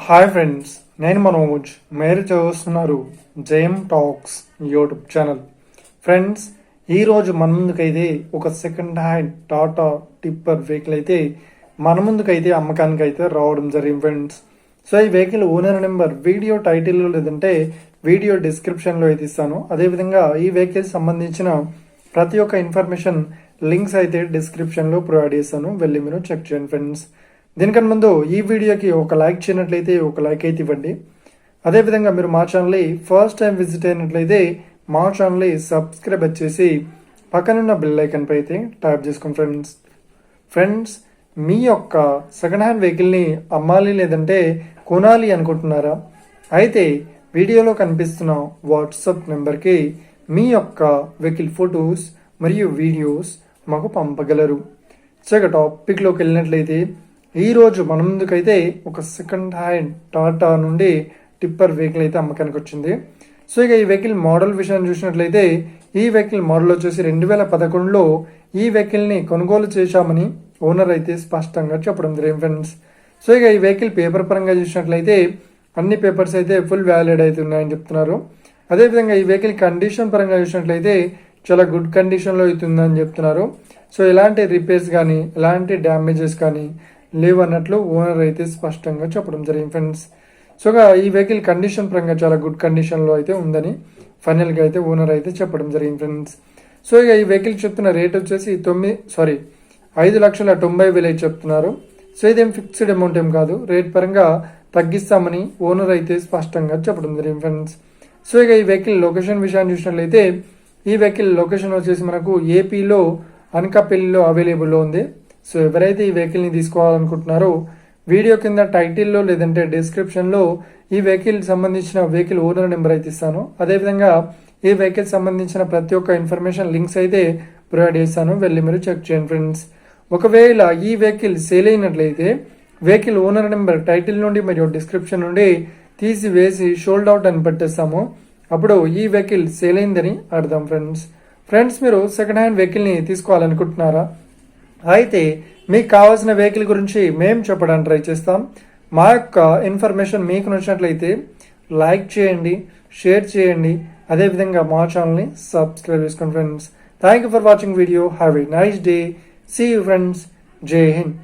Hi friends, నేను మనోజ్. మీరు చూస్తున్నారు జయం టాక్స్ యూట్యూబ్ ఛానల్. ఫ్రెండ్స్, ఈరోజు మన ముందుకైతే ఒక second hand Tata tipper vehicle అయితే మన ముందుకైతే అమ్మకానికి అయితే రావడం జరిగింది ఫ్రెండ్స్. సో ఈ వెహికల్ ఓనర్ నెంబర్ వీడియో టైటిల్లో లేదంటే వీడియో డిస్క్రిప్షన్లో అయితే ఇస్తాను. అదేవిధంగా ఈ వెహికల్ సంబంధించిన ప్రతి ఒక్క ఇన్ఫర్మేషన్ లింక్స్ అయితే డిస్క్రిప్షన్లో ప్రొవైడ్ చేస్తాను, వెళ్ళి మీరు చెక్ చేయండి ఫ్రెండ్స్. దీనికన్నా ముందు ఈ వీడియోకి ఒక లైక్ చేయనట్లయితే ఒక లైక్ అయితే ఇవ్వండి. అదేవిధంగా మీరు మా ఛానల్ని ఫస్ట్ టైం విజిట్ అయినట్లయితే మా ఛానల్ని సబ్స్క్రైబ్ చేసి పక్కనున్న బెల్ ఐకన్పై అయితే ట్యాప్ చేసుకోండి ఫ్రెండ్స్. ఫ్రెండ్స్, మీ యొక్క సెకండ్ హ్యాండ్ వెహికల్ని అమ్మాలి లేదంటే కొనాలి అనుకుంటున్నారా? అయితే వీడియోలో కనిపిస్తున్న వాట్సాప్ నెంబర్కి మీ యొక్క వెహికల్ ఫొటోస్ మరియు వీడియోస్ మాకు పంపగలరు. టాపిక్లోకి వెళ్ళినట్లయితే ఈరోజు మన ముందుకైతే ఒక సెకండ్ హ్యాండ్ టాటా నుండి టిప్పర్ వెహికల్ అయితే అమ్మకానికి వచ్చింది. సో ఇక ఈ వెహికల్ మోడల్ విషయాన్ని చూసినట్లయితే ఈ వెహికల్ మోడల్ వచ్చేసి 2011లో ఈ వెహికల్ని కొనుగోలు చేశామని ఓనర్ అయితే స్పష్టంగా చెప్పడం జరిగింది ఫ్రెండ్స్. సో ఇక ఈ వెహికల్ పేపర్ పరంగా చూసినట్లయితే అన్ని పేపర్స్ అయితే ఫుల్ వ్యాలిడ్ అయితే ఉన్నాయని చెప్తున్నారు. అదేవిధంగా ఈ వెహికల్ కండిషన్ పరంగా చూసినట్లయితే చాలా గుడ్ కండిషన్లో అవుతుందని చెప్తున్నారు. సో ఎలాంటి రిపేర్స్ కానీ ఎలాంటి డ్యామేజెస్ కానీ లేవు అన్నట్లు ఓనర్ అయితే స్పష్టంగా చెప్పడం జరిగింది ఫ్రెండ్స్. సో ఈ వెహికల్ కండిషన్ పరంగా చాలా గుడ్ కండిషన్లో అయితే ఉందని ఫైనల్గా అయితే ఓనర్ అయితే చెప్పడం జరిగింది ఫ్రెండ్స్. సో ఇక ఈ వెహికల్ చెప్తున్న రేట్ వచ్చేసి 5,90,000 అయితే చెప్తున్నారు. సో ఇదేం ఫిక్స్డ్ అమౌంట్ ఏం కాదు, రేట్ పరంగా తగ్గిస్తామని ఓనర్ అయితే స్పష్టంగా చెప్పడం జరిగింది ఫ్రెండ్స్. సో ఇక ఈ వెహికల్ లొకేషన్ విషయాన్ని చూసినట్లయితే ఈ వెహికల్ లొకేషన్ వచ్చేసి మనకు ఏపీలో అనకాపల్లిలో అవైలబుల్లో ఉంది. సో ఎవరైతే ఈ వెహికల్ని తీసుకోవాలనుకుంటున్నారో వీడియో కింద టైటిల్లో లేదంటే డిస్క్రిప్షన్లో ఈ వెహికల్ సంబంధించిన వెహికల్ ఓనర్ నెంబర్ అయితే ఇస్తాను. అదేవిధంగా ఈ వెహికల్ సంబంధించిన ప్రతి ఒక్క ఇన్ఫర్మేషన్ లింక్స్ అయితే ప్రొవైడ్ చేస్తాను, వెళ్ళి మీరు చెక్ చేయండి ఫ్రెండ్స్. ఒకవేళ ఈ వెహికల్ సేల్ అయినట్లయితే వెహికల్ ఓనర్ నెంబర్ టైటిల్ నుండి మరియు డిస్క్రిప్షన్ నుండి తీసివేసి షోల్డ్ అవుట్ అని పెట్టేస్తాము. అప్పుడు ఈ వెహికల్ సేల్ అయిందని అర్థం ఫ్రెండ్స్. ఫ్రెండ్స్, మీరు సెకండ్ హ్యాండ్ వెహికల్ని తీసుకోవాలనుకుంటున్నారా? అయితే మీకు కావాల్సిన వెహికల్ గురించి మేము చెప్పడానికి ట్రై చేస్తాం. మా యొక్క ఇన్ఫర్మేషన్ మీకు నచ్చినట్లయితే లైక్ చేయండి, షేర్ చేయండి, అదేవిధంగా మా ఛానల్ని సబ్స్క్రైబ్ చేసుకోండి friends. Thank you for watching video. Have a nice day. See you friends. జై హింద్.